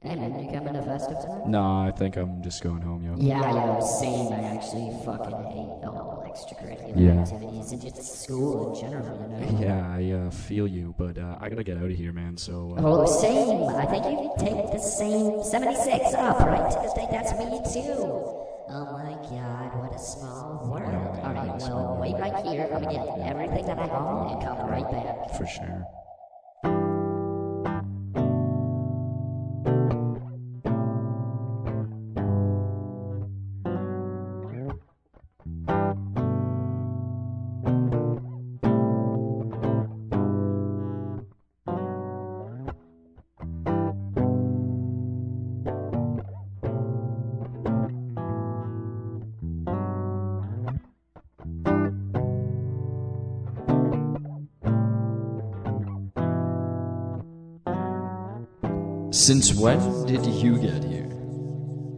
Hey man, you coming to Festive tonight? No, I think I'm just going home, yo. Yeah, same. I actually fucking hate all extracurricular Yeah. activities and just school in general, you know? Yeah, I feel you, but I gotta get out of here, man, so... Oh, same. I think you take the same 76 up, right? I think that's me too. Oh my god, what a small world. Yeah, Alright, a well, small wait world. right here. I'm gonna get everything that I own and come right back. For sure. Since when did you get here?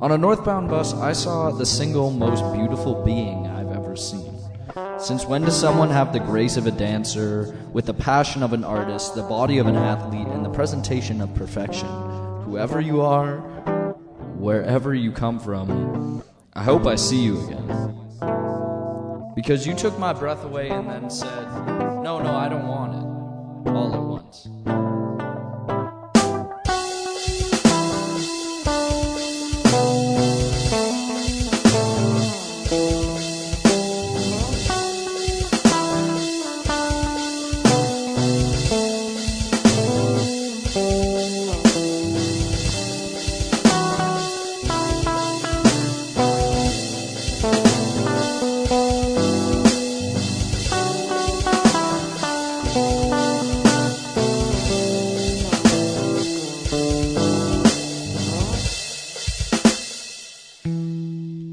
On a northbound bus, I saw the single most beautiful being I've ever seen. Since when does someone have the grace of a dancer, with the passion of an artist, the body of an athlete, and the presentation of perfection? Whoever you are, wherever you come from, I hope I see you again. Because you took my breath away and then said, no, I don't want it, all at once.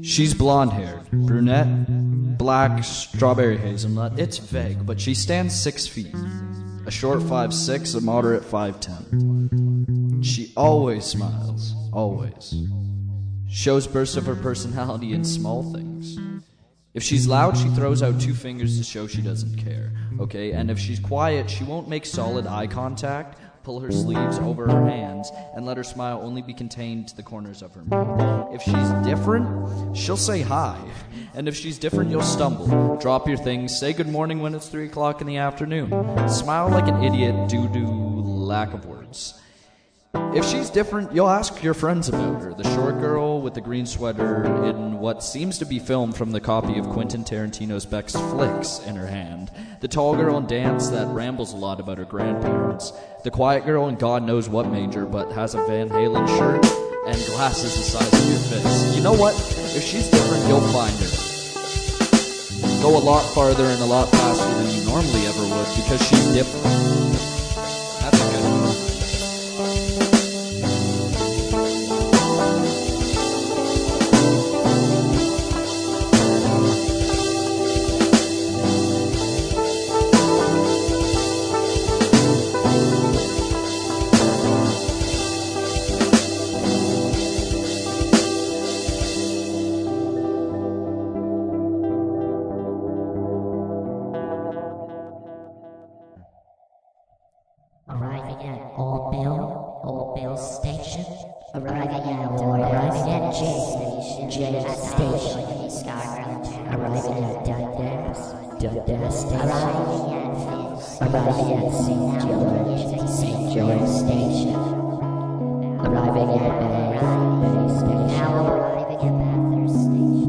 She's blonde-haired, brunette, black, strawberry hazelnut. It's vague, but she stands 6 feet. A short 5'6", a moderate 5'10". She always smiles, always. Shows bursts of her personality in small things. If she's loud, she throws out 2 fingers to show she doesn't care, okay? And if she's quiet, she won't make solid eye contact, pull her sleeves over her hands, and let her smile only be contained to the corners of her mouth. If she's different, she'll say hi. And if she's different, you'll stumble, drop your things, say good morning when it's 3 o'clock in the afternoon. Smile like an idiot due to lack of words. If she's different, you'll ask your friends about her. The short girl with the green sweater in what seems to be filmed from the copy of Quentin Tarantino's Beck's Flicks in her hand. The tall girl in dance that rambles a lot about her grandparents. The quiet girl in God knows what major but has a Van Halen shirt and glasses the size of your fist. You know what? If she's different, you'll find her. Go a lot farther and a lot faster than you normally ever would because she's different. That's a good one. Arriving at Old Bill Station. Arriving at J Station. Scarborough. Arriving at Dundas Station. Arriving at St. George Station. Arriving at Bay Station. Now arriving at Bathurst Station.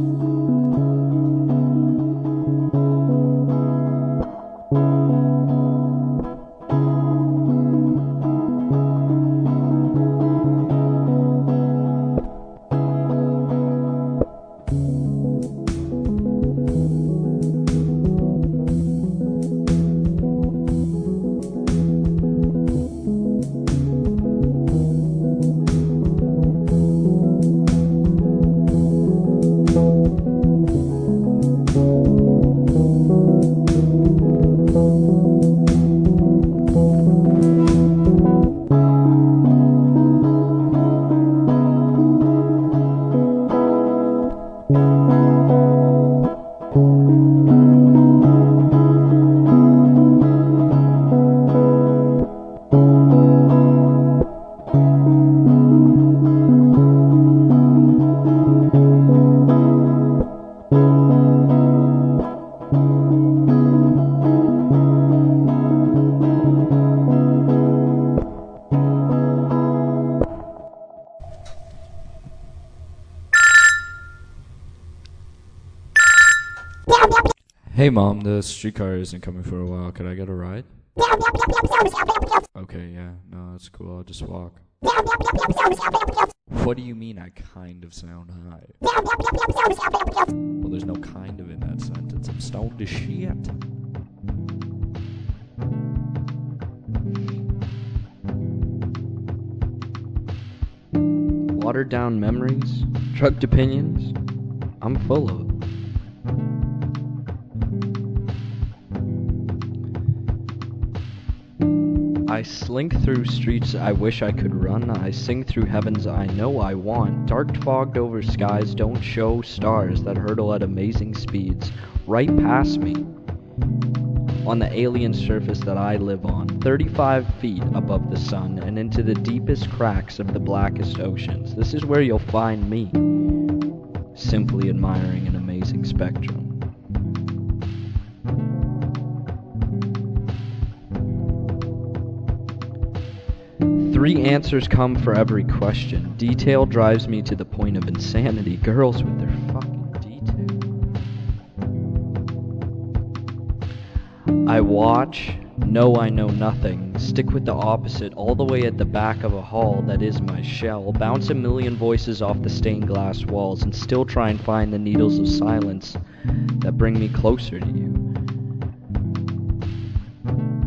Hey mom, the streetcar isn't coming for a while. Could I get a ride? Okay, yeah, no, that's cool. I'll just walk. What do you mean I kind of sound high? Well, there's no kind of in that sentence. I'm stoned as shit. Watered down memories, trucked opinions, I'm full of it. I slink through streets I wish I could run. I sing through heavens I know I want. Dark fogged over skies don't show stars that hurtle at amazing speeds right past me on the alien surface that I live on, 35 feet above the sun and into the deepest cracks of the blackest oceans. This is where you'll find me, simply admiring an amazing spectrum. Three answers come for every question. Detail drives me to the point of insanity. Girls with their fucking detail. I watch, know I know nothing, stick with the opposite all the way at the back of a hall that is my shell, bounce a million voices off the stained glass walls and still try and find the needles of silence that bring me closer to you.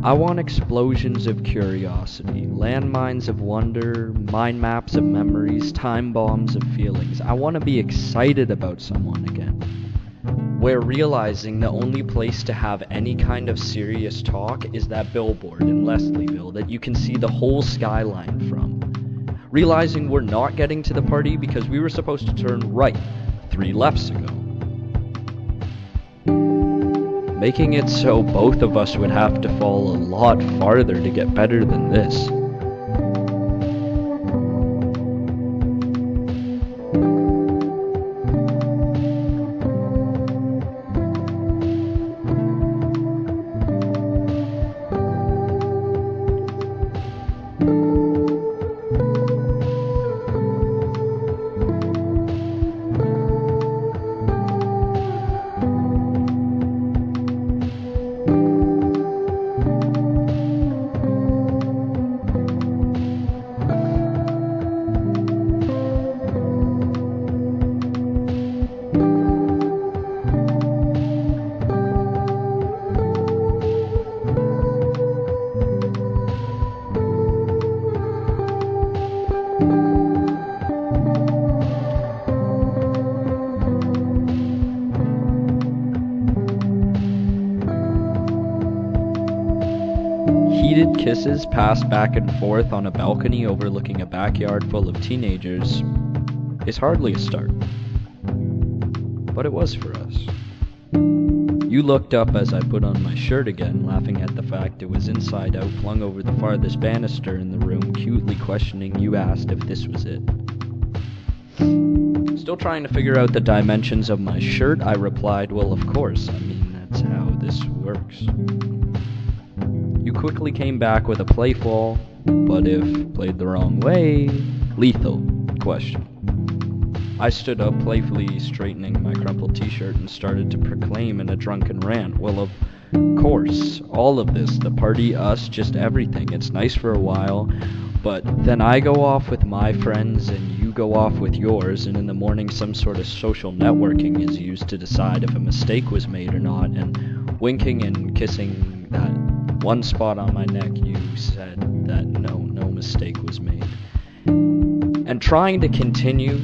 I want explosions of curiosity, landmines of wonder, mind maps of memories, time bombs of feelings. I want to be excited about someone again, where realizing the only place to have any kind of serious talk is that billboard in Leslieville that you can see the whole skyline from. Realizing we're not getting to the party because we were supposed to turn right 3 lefts ago. Making it so both of us would have to fall a lot farther to get better than this. Heated kisses passed back and forth on a balcony overlooking a backyard full of teenagers is hardly a start. But it was for us. You looked up as I put on my shirt again, laughing at the fact it was inside out, flung over the farthest banister in the room, cutely questioning. You asked if this was it. Still trying to figure out the dimensions of my shirt, I replied, well, of course, I mean, that's how this works. You quickly came back with a playful, but if played the wrong way, lethal question. I stood up, playfully straightening my crumpled t-shirt, and started to proclaim in a drunken rant, well, of course, all of this, the party, us, just everything. It's nice for a while, but then I go off with my friends and you go off with yours, and in the morning some sort of social networking is used to decide if a mistake was made or not, and winking and kissing that one spot on my neck, you said that no mistake was made. And trying to continue,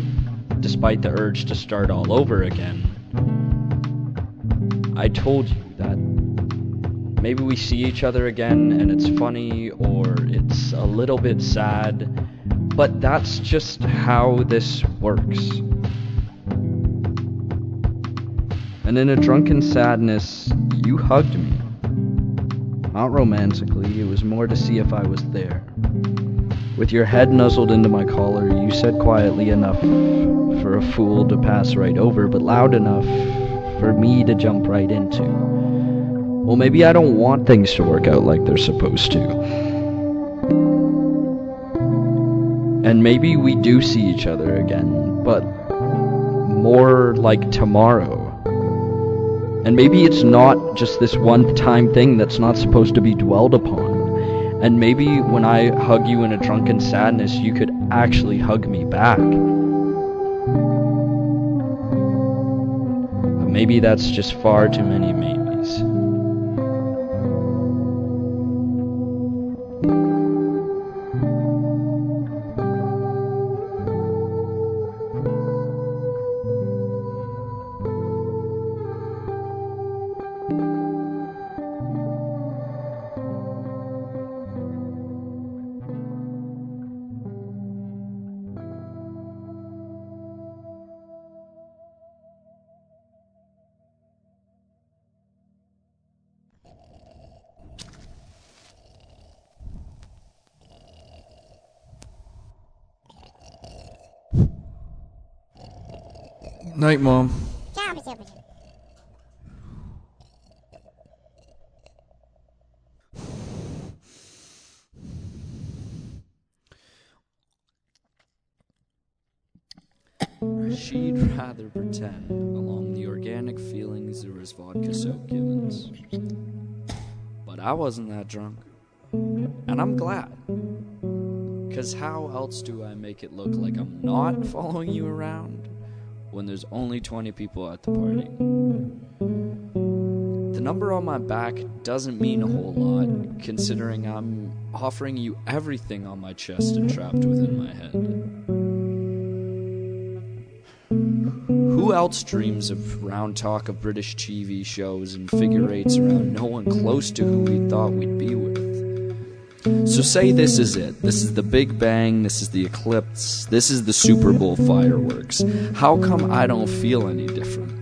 despite the urge to start all over again, I told you that maybe we see each other again and it's funny or it's a little bit sad, but that's just how this works. And in a drunken sadness, you hugged me. Not romantically, it was more to see if I was there. With your head nuzzled into my collar, you said quietly enough for a fool to pass right over, but loud enough for me to jump right into. Well, maybe I don't want things to work out like they're supposed to. And maybe we do see each other again, but more like tomorrow. And maybe it's not just this one-time thing that's not supposed to be dwelled upon. And maybe when I hug you in a drunken sadness, you could actually hug me back. But maybe that's just far too many maybes. Night, Mom. She'd rather pretend along the organic feelings there was vodka soaked Gibbons. But I wasn't that drunk. And I'm glad. 'Cause how else do I make it look like I'm not following you around when there's only 20 people at the party? The number on my back doesn't mean a whole lot, considering I'm offering you everything on my chest and trapped within my head. Who else dreams of round talk of British TV shows and figure eights around no one close to who we thought we'd be with? So say this is it. This is the Big Bang, this is the eclipse, this is the Super Bowl fireworks. How come I don't feel any different?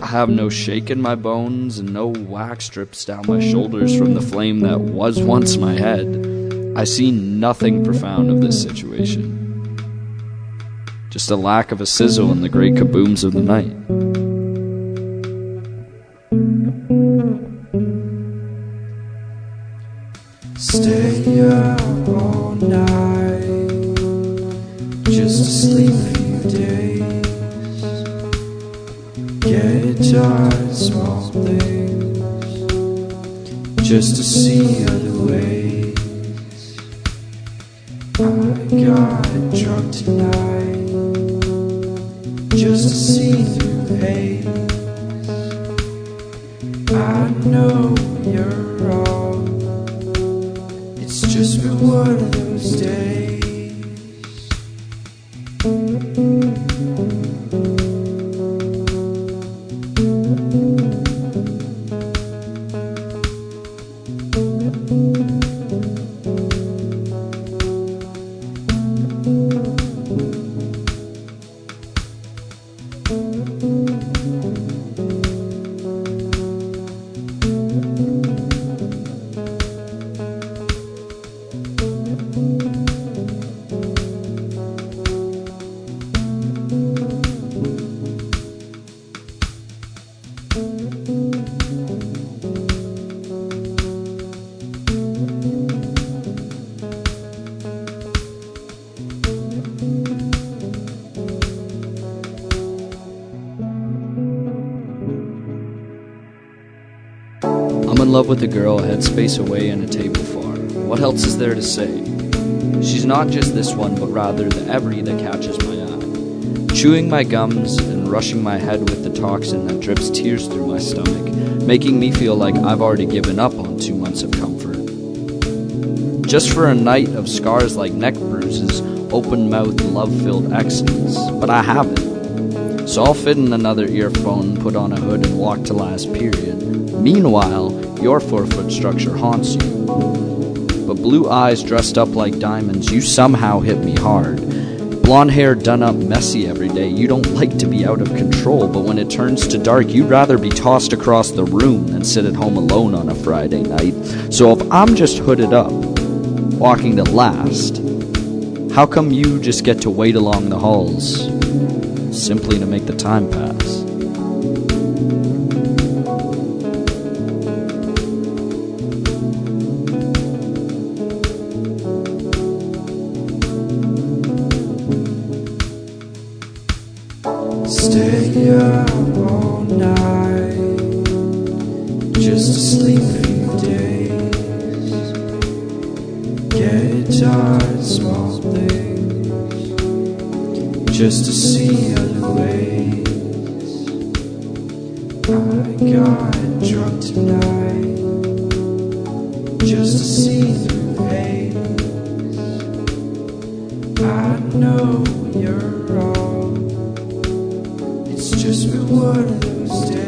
I have no shake in my bones and no wax drips down my shoulders from the flame that was once my head. I see nothing profound of this situation. Just a lack of a sizzle in the great kabooms of the night. Stay up all night, just to sleep a few days. Get tired of small things, just to see other ways. I got drunk tonight, just to see through haze. I know you're wrong, it's just been one of those days. I'm in love with a girl a headspace away and a table far. What else is there to say? She's not just this one, but rather the every that catches my eye. Chewing my gums and rushing my head with the toxin that drips tears through my stomach, making me feel like I've already given up on 2 months of comfort. Just for a night of scars like neck bruises, open-mouthed, love-filled exes, but I haven't. So I'll fit in another earphone, put on a hood, and walk to last period. Meanwhile, your 4-foot structure haunts you. But blue eyes dressed up like diamonds, you somehow hit me hard. Blonde hair done up messy every day, you don't like to be out of control, but when it turns to dark, you'd rather be tossed across the room than sit at home alone on a Friday night. So if I'm just hooded up, walking to last, how come you just get to wait along the halls, simply to make the time pass? Stay up all night. just to sleep a few days, get tired of small things, just to see other ways. I got drunk tonight, just to see through haze. I know you're wrong, it's just been one of those days.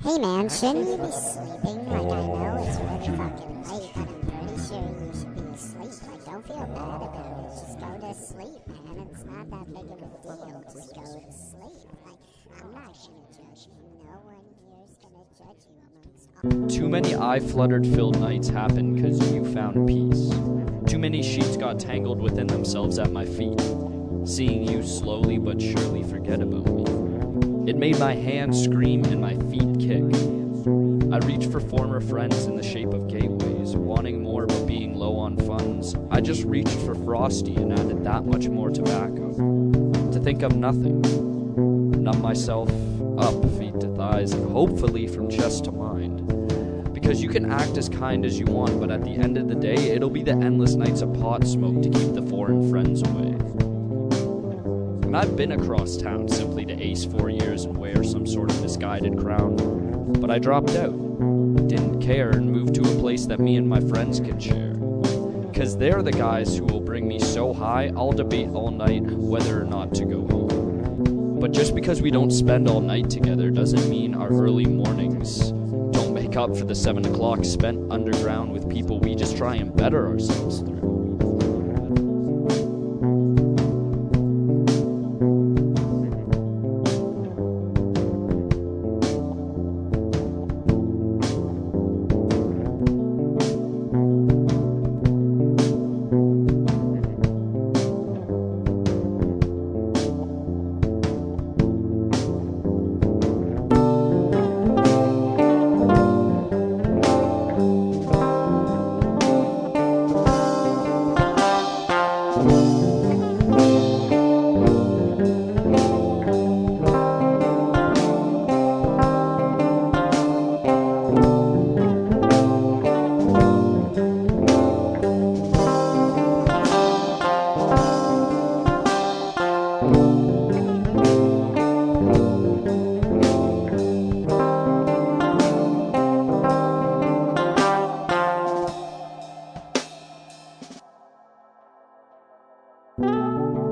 Hey man, shouldn't you be sleeping? Like, I know it's really fucking late, but I'm pretty sure you should be asleep. Like, don't feel bad about it. Just go to sleep, man. It's not that big of a deal. Just go to sleep. Like, I'm not gonna judge you. No one here's gonna judge you amongst all. Too many eye-fluttered filled nights happened because you found peace. Too many sheets got tangled within themselves at my feet, seeing you slowly but surely forget about me. It made my hands scream and my feet kick. I reached for former friends in the shape of gateways, wanting more but being low on funds. I just reached for Frosty and added that much more tobacco. To think of nothing. Numb myself up, feet to thighs, and hopefully from chest to mind. Because you can act as kind as you want, but at the end of the day, it'll be the endless nights of pot smoke to keep the foreign friends away. And I've been across town simply to ace 4 years and wear some sort of misguided crown. But I dropped out, didn't care, and moved to a place that me and my friends can share. Cause they're the guys who will bring me so high, I'll debate all night whether or not to go home. But just because we don't spend all night together doesn't mean our early mornings don't make up for the 7 o'clock spent underground with people we just try and better ourselves through.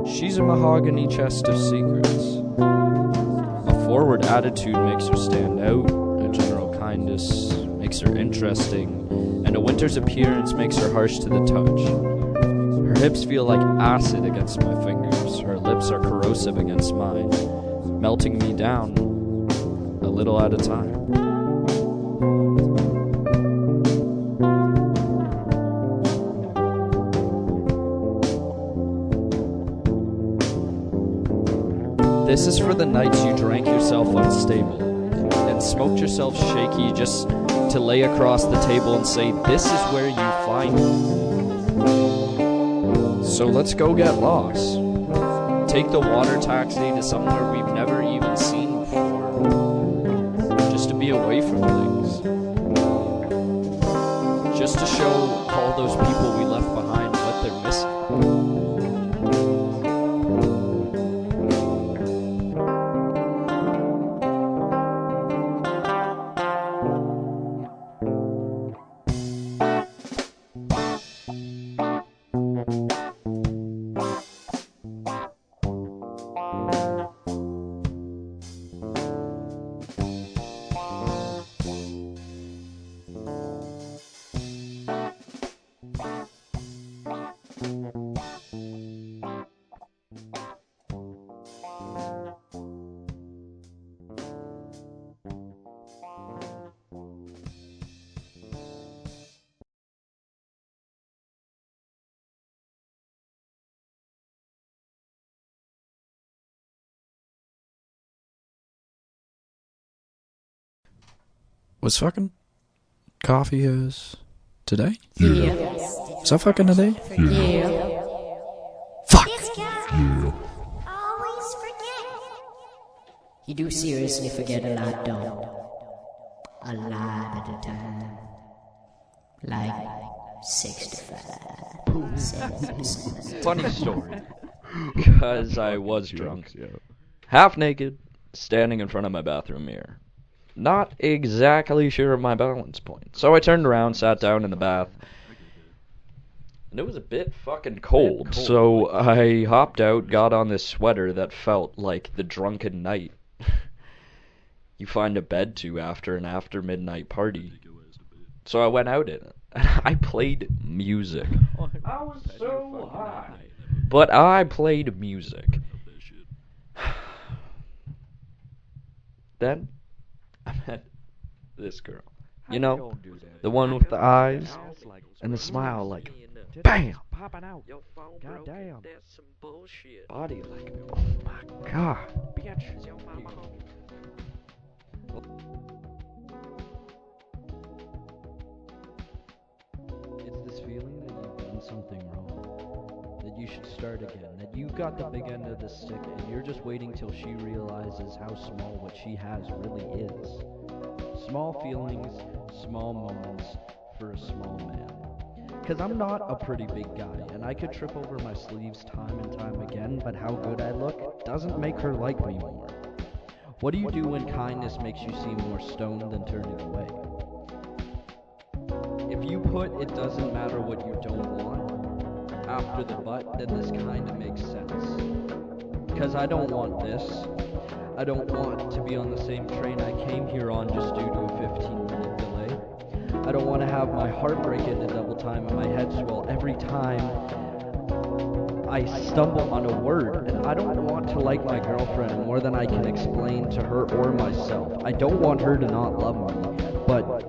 She's a mahogany chest of secrets. A forward attitude makes her stand out, a general kindness makes her interesting, and a winter's appearance makes her harsh to the touch. Her hips feel like acid against my fingers, her lips are corrosive against mine, melting me down a little at a time. This is for the nights you drank yourself unstable and smoked yourself shaky just to lay across the table and say, this is where you find me. So let's go get lost. Take the water taxi to somewhere we've never even seen before, just to be away from things. Just to show all those people we left behind what they're missing. Was fucking coffee is today? Is that fucking today? Fuck! This guy always forgets. You do seriously forget a lot, don't? A lot at a time. Like 65. Funny story. Because I was drunk. Half naked, standing in front of my bathroom mirror. Not exactly sure of my balance point. So I turned around, sat down in the bath. And it was a bit fucking cold. So I hopped out, got on this sweater that felt like the drunken night you find a bed to after an after midnight party. So I went out in it. And I played music. I was so high. But I played music. Then I met this girl. You know, the one with the eyes and the smile like, BAM! God damn. Body like, oh my god. It's this feeling that you've done something wrong, that you should start again, that you got the big end of the stick and you're just waiting till she realizes how small what she has really is. Small feelings, small moments for a small man. Cause I'm not a pretty big guy, and I could trip over my sleeves time and time again, but how good I look doesn't make her like me more. What do you do when kindness makes you seem more stoned than turning away? If you put "it doesn't matter what you don't want" after the but, then this kinda makes sense. Cause I don't want this. I don't want to be on the same train I came here on just due to a 15-minute delay. I don't want to have my heart break into double time and my head swell every time I stumble on a word. And I don't want to like my girlfriend more than I can explain to her or myself. I don't want her to not love me, but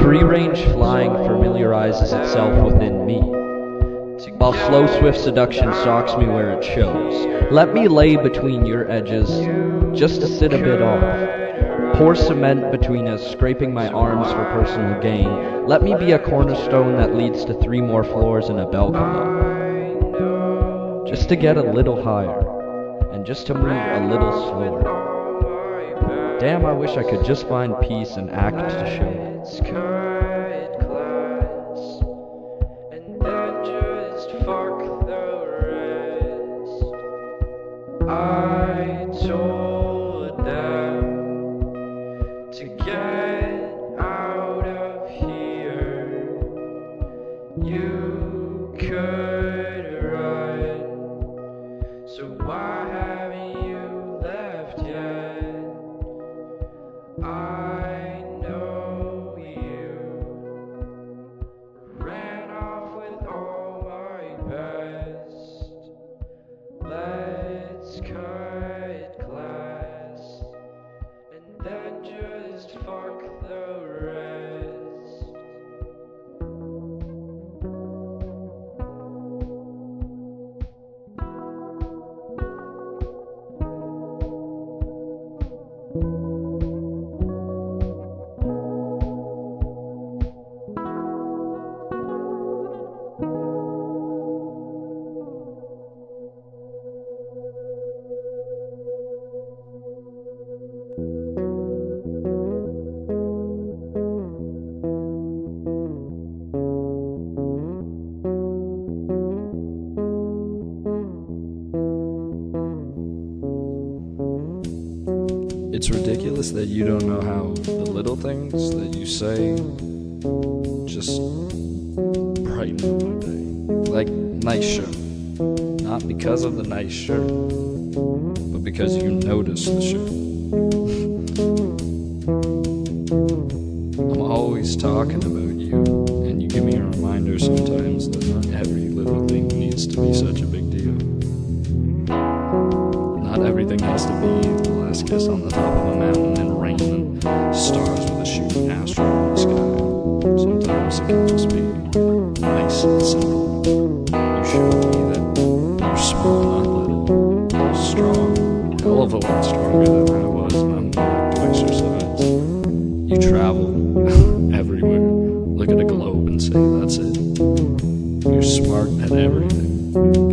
free-range flying familiarizes itself within me, while slow, swift seduction stalks me where it shows. Let me lay between your edges, just to sit a bit off. Pour cement between us, scraping my arms for personal gain. Let me be a cornerstone that leads to 3 more floors and a balcony. Just to get a little higher, and just to move a little slower. Damn, I wish I could just find peace and act to show it. I told them to get out of here. You could run, so why haven't you left yet? I know you ran off with all my best. Let's cut class and then just fuck the rest. It's ridiculous that you don't know how the little things that you say just brighten up my day. Like, nice shirt. Not because of the nice shirt, but because you notice the shirt. I'm always talking about you, and you give me a reminder sometimes that not every little thing needs to be such a big deal. Not everything has to be the last kiss on the top of a mountain and rain and stars with a shooting asteroid in the sky. Sometimes it can just be nice and simple. You showed me that you're small, not little. You're strong, hell of a lot stronger than I was, and I'm twice your size. You travel everywhere, look at a globe and say, that's it. You're smart at everything.